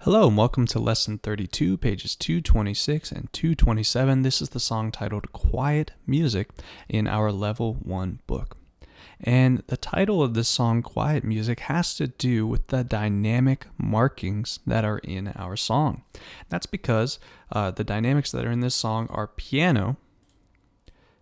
Hello and welcome to Lesson 32, pages 226 and 227. This is the song titled Quiett Musicc in our Level 1 book. And the title of this song, Quiett Musicc, has to do with the dynamic markings that are in our song. That's because the dynamics that are in this song are piano,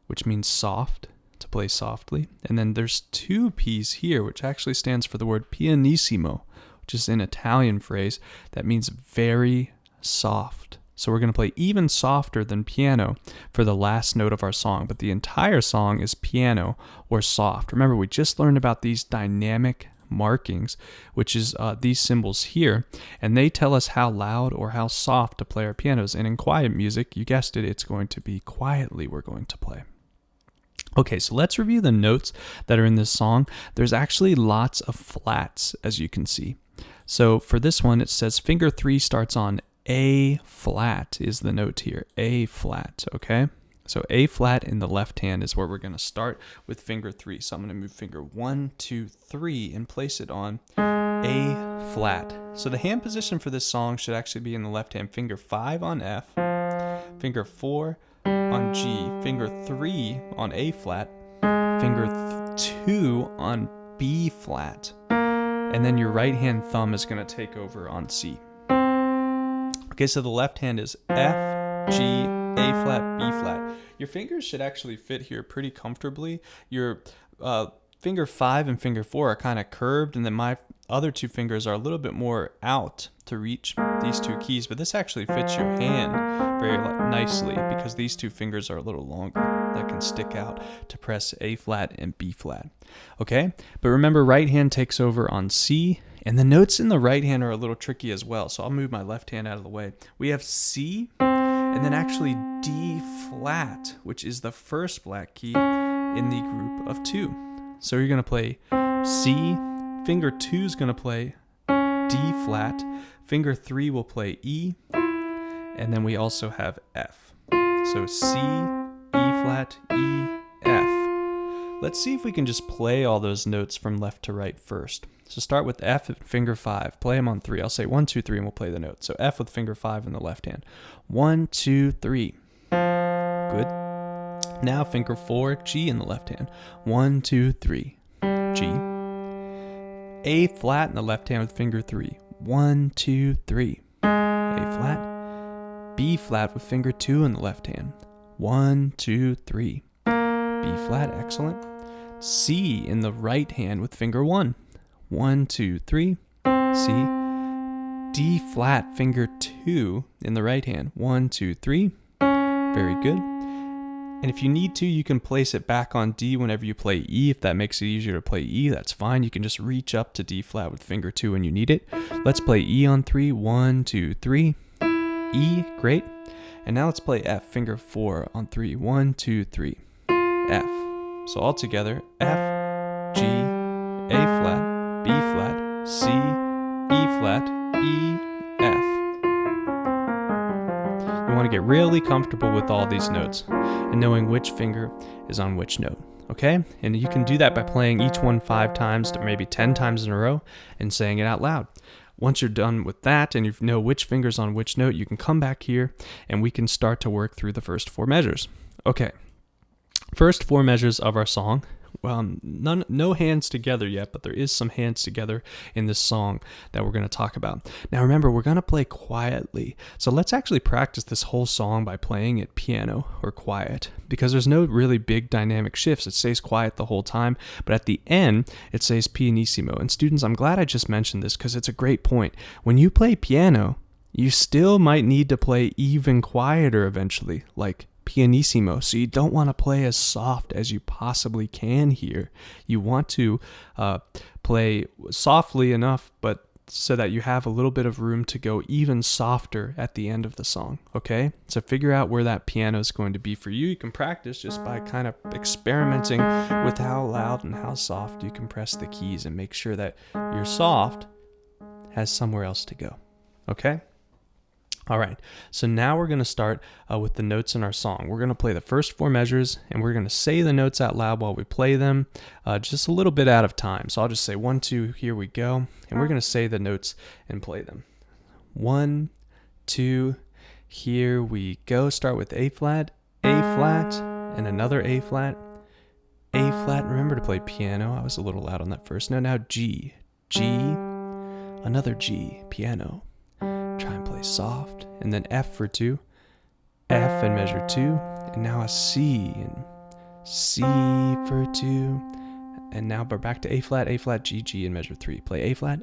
which means soft, to play softly. And then there's two P's here, which actually stands for the word pianissimo, which is an Italian phrase that means very soft. So we're going to play even softer than piano for the last note of our song, but the entire song is piano or soft. Remember, we just learned about these dynamic markings, which is these symbols here, and they tell us how loud or how soft to play our pianos. And in quiet music, you guessed it, it's going to be quietly we're going to play. Okay, so let's review the notes that are in this song. There's actually lots of flats, as you can see. So for this one, it says finger 3 starts on A flat is the note here, A flat, okay? So A flat in the left hand is where we're going to start with finger 3. So I'm going to move finger 1, 2, 3 and place it on A flat. So the hand position for this song should actually be in the left hand. Finger 5 on F, finger 4 on G, finger 3 on A flat, finger 2 on B flat, and then your right hand thumb is going to take over on C. Okay, so the left hand is F, G, A flat, B flat. Your fingers should actually fit here pretty comfortably. Your finger 5 and finger 4 are kind of curved, and then my other two fingers are a little bit more out to reach these two keys, but this actually fits your hand very nicely because these two fingers are a little longer that can stick out to press A flat and B flat. Okay, but remember, right hand takes over on C, and the notes in the right hand are a little tricky as well, so I'll move my left hand out of the way. We have C and then actually D flat, which is the first black key in the group of 2. So you're going to play C, finger 2 is going to play D flat, finger 3 will play E, and then we also have F. So C, E flat, E, F. Let's see if we can just play all those notes from left to right first. So start with F at finger 5, play them on 3. I'll say 1, 2, 3 and we'll play the note. So F with finger 5 in the left hand. 1, 2, 3. Good. Now finger 4, G in the left hand. 1, 2, 3. G. A flat in the left hand with finger 3. 1, 2, 3. A flat. B flat with finger 2 in the left hand. 1, 2, 3. B flat, excellent. C in the right hand with finger 1. 1, 2, 3. C. D flat, finger 2 in the right hand. 1, 2, 3. Very good. And if you need to, you can place it back on D whenever you play E. If that makes it easier to play E, that's fine. You can just reach up to D flat with finger 2 when you need it. Let's play E on 3. 1, 2, 3. E, great. And now let's play F, finger 4 on 3. 1, 2, 3. F. So all together, F, G, A flat, B flat, C, E flat, E, F. You want to get really comfortable with all these notes and knowing which finger is on which note, okay? And you can do that by playing each one 5 times to maybe 10 times in a row and saying it out loud. Once you're done with that and you know which finger's on which note, you can come back here and we can start to work through the first 4 measures. Okay, first 4 measures of our song. Well, no hands together yet, but there is some hands together in this song that we're going to talk about. Now remember, we're going to play quietly. So let's actually practice this whole song by playing it piano or quiet, because there's no really big dynamic shifts. It stays quiet the whole time, but at the end, it says pianissimo. And students, I'm glad I just mentioned this because it's a great point. When you play piano, you still might need to play even quieter eventually, like pianissimo. So you don't want to play as soft as you possibly can here. You want to play softly enough, but so that you have a little bit of room to go even softer at the end of the song, okay? So figure out where that piano is going to be for you. You can practice just by kind of experimenting with how loud and how soft you can press the keys and make sure that your soft has somewhere else to go, okay? All right, so now we're going to start with the notes in our song. We're going to play the first 4 measures, and we're going to say the notes out loud while we play them, just a little bit out of time. So I'll just say 1, 2, here we go, and we're going to say the notes and play them. 1, 2, here we go. Start with A flat, and another A flat. Remember to play piano. I was a little loud on that first note. Now G, another G, piano. Try and play soft. And then F for 2. F and measure 2. And now a C, and C for 2. And now we're back to A flat, G, G, and measure 3. Play A flat,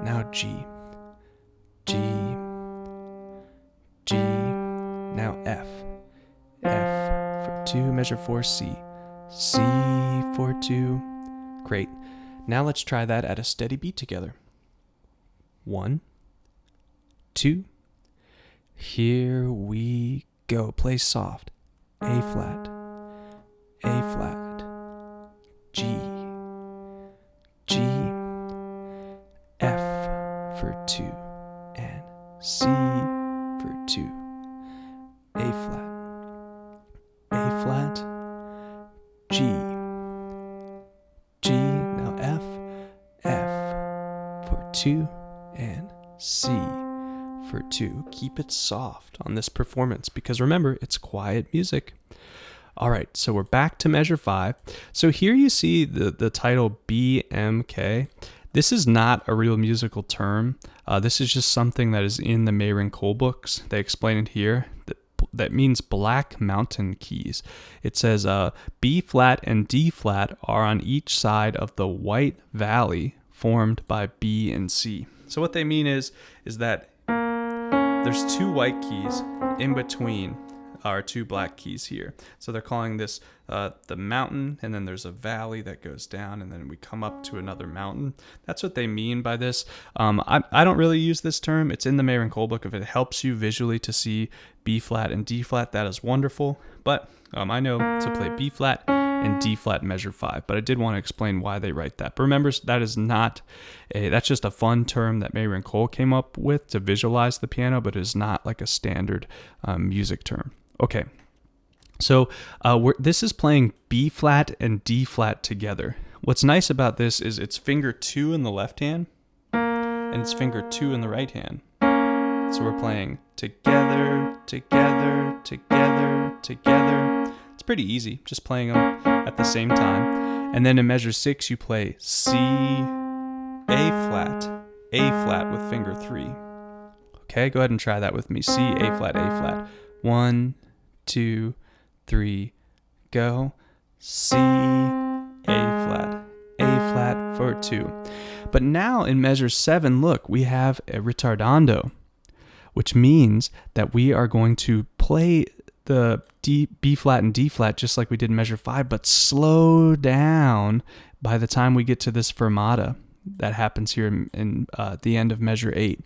now G, now F for 2, measure 4, C for 2. Great. Now let's try that at a steady beat together. 1, 2, here we go. Play soft. A flat, G, F for 2, and C for 2. A flat, G, now F for 2, and C for 2. Keep it soft on this performance because remember, it's quiet music. All right, so we're back to measure 5. So here you see the title BMK. This is not a real musical term. This is just something that is in the Mayrin Cole books. They explain it here. That means Black Mountain keys. It says B flat and D flat are on each side of the White Valley formed by B and C. So what they mean is that there's 2 white keys in between our 2 black keys here. So they're calling this the mountain, and then there's a valley that goes down, and then we come up to another mountain. That's what they mean by this. I don't really use this term. It's in the Mayrin Cole book. If it helps you visually to see B flat and D flat, that is wonderful. But I know to play B flat and D flat measure 5, but I did want to explain why they write that. But remember, that's just a fun term that Mayrin Cole came up with to visualize the piano, but it is not like a standard music term. Okay, so this is playing B flat and D flat together. What's nice about this is it's finger 2 in the left hand and it's finger 2 in the right hand. So we're playing together, together, together, together. It's pretty easy, just playing them at the same time. And then in measure 6, you play C, A flat with finger 3. Okay, go ahead and try that with me. C, A flat. 1, 2, 3, go. C, A flat for 2. But now in measure 7, look, we have a ritardando, which means that we are going to play the B flat and D flat just like we did in measure 5, but slow down by the time we get to this fermata that happens here in the end of measure 8.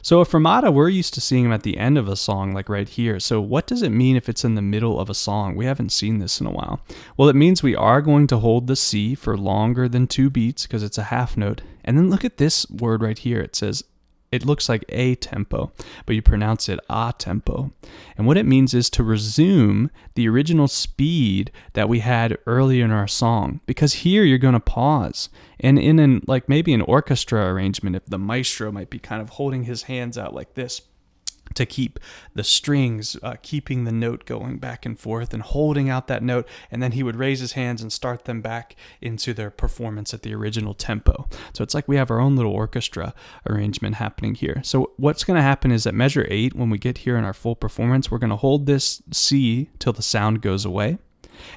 So a fermata, we're used to seeing them at the end of a song, like right here. So what does it mean if it's in the middle of a song? We haven't seen this in a while. Well, it means we are going to hold the C for longer than 2 beats because it's a half note. And then look at this word right here. It says, it looks like a tempo, but you pronounce it a tempo. And what it means is to resume the original speed that we had earlier in our song, because here you're going to pause. And in maybe an orchestra arrangement, if the maestro might be kind of holding his hands out like this to keep the strings, keeping the note going back and forth and holding out that note, and then he would raise his hands and start them back into their performance at the original tempo. So it's like we have our own little orchestra arrangement happening here. So what's going to happen is at measure 8, when we get here in our full performance, we're going to hold this C till the sound goes away.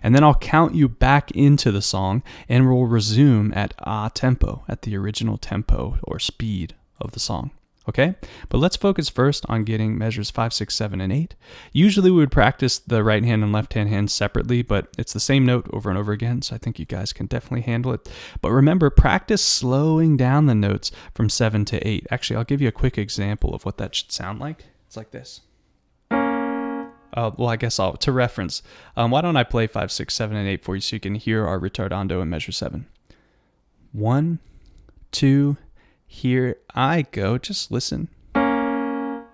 And then I'll count you back into the song and we'll resume at a tempo, at the original tempo or speed of the song. Okay, but let's focus first on getting measures 5, 6, 7, and 8. Usually we would practice the right hand and left hand hands separately, but it's the same note over and over again, so I think you guys can definitely handle it. But remember, practice slowing down the notes from 7 to 8. Actually, I'll give you a quick example of what that should sound like. It's like this. Well, I guess to reference, why don't I play 5, 6, 7, and 8 for you so you can hear our ritardando in measure 7. 1, 2, here I go. Just listen. Hold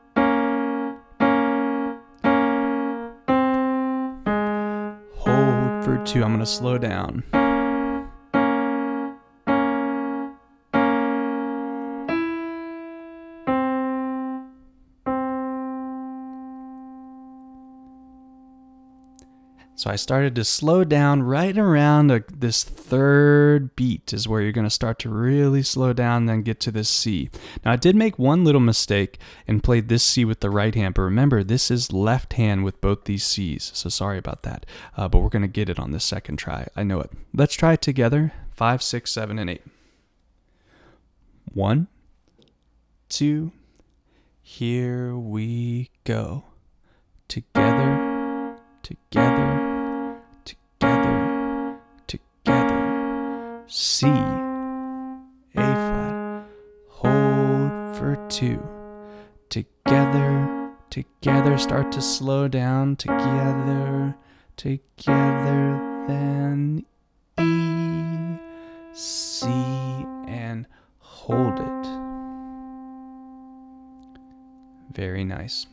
for 2. I'm going to slow down. So I started to slow down right around this third beat is where you're going to start to really slow down and then get to this C. Now I did make one little mistake and played this C with the right hand, but remember this is left hand with both these C's, so sorry about that. But we're going to get it on this second try. I know it. Let's try it together. 5, 6, 7, and 8. 1, 2, here we go. Together, together, together, together. C, A flat, hold for 2. Together, together, start to slow down. Together, together, then E, C, and hold it. Very nice.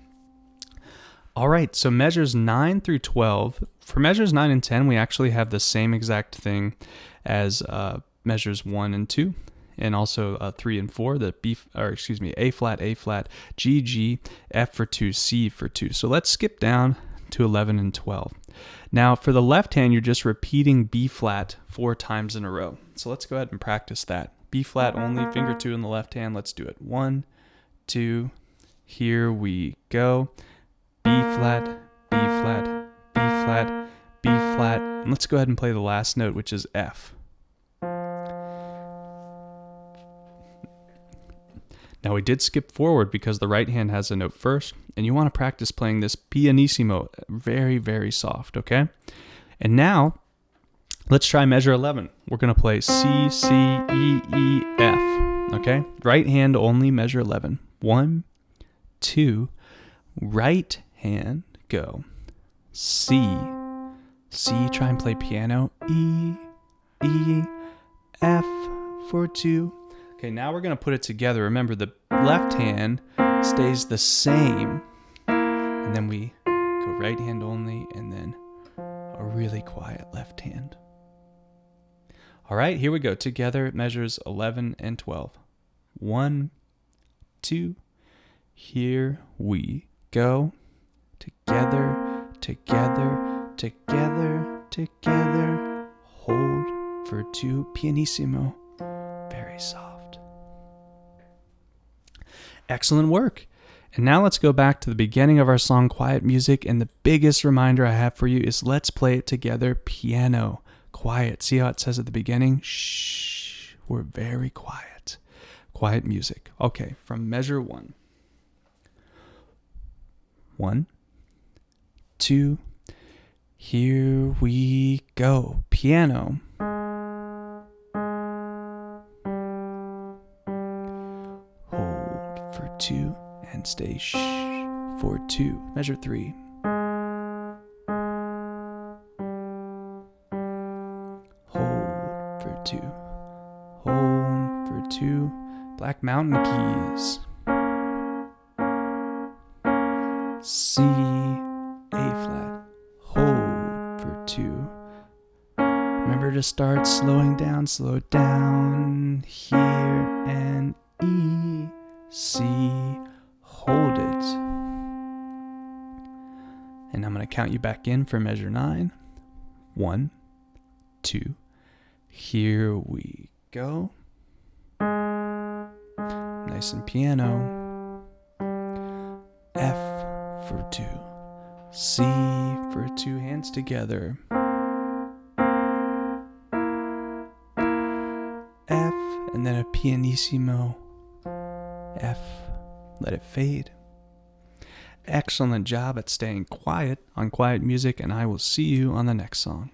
All right, so measures 9 through 12. For measures 9 and 10, we actually have the same exact thing as measures 1 and 2, and also 3 and 4, the A flat, G, G, F for 2, C for 2. So let's skip down to 11 and 12. Now, for the left hand, you're just repeating B flat 4 times in a row. So let's go ahead and practice that. B flat only, finger 2 in the left hand. Let's do it. 1, 2, here we go. B flat, B flat, B flat, B flat. And let's go ahead and play the last note, which is F. Now we did skip forward because the right hand has a note first, and you want to practice playing this pianissimo very, very soft, okay? And now, let's try measure 11. We're going to play C, C, E, E, F, okay? Right hand only, measure 11. 1, 2, right hand, go. C, C, try and play piano. E, E, F for 2. Okay, now we're going to put it together. Remember, the left hand stays the same. And then we go right hand only, and then a really quiet left hand. All right, here we go. Together, it measures 11 and 12. 1, 2, here we go. Together, together, together, together. Hold for 2, pianissimo. Very soft. Excellent work. And now let's go back to the beginning of our song, Quiet Music. And the biggest reminder I have for you is let's play it together, piano. Quiet. See how it says at the beginning? Shh. We're very quiet. Quiet music. Okay, from measure 1. 1, 2, here we go. Piano. Hold for 2 and stay shh for 2. Measure 3. Hold for 2. Hold for 2. Black Mountain keys. C, A flat, hold for 2. Remember to start slowing down, slow down, here, and E, C, hold it. And I'm going to count you back in for measure 9. 1, 2, here we go. Nice and piano. F for 2. C for 2, hands together. F, and then a pianissimo. F, let it fade. Excellent job at staying quiet on Quiet Music, and I will see you on the next song.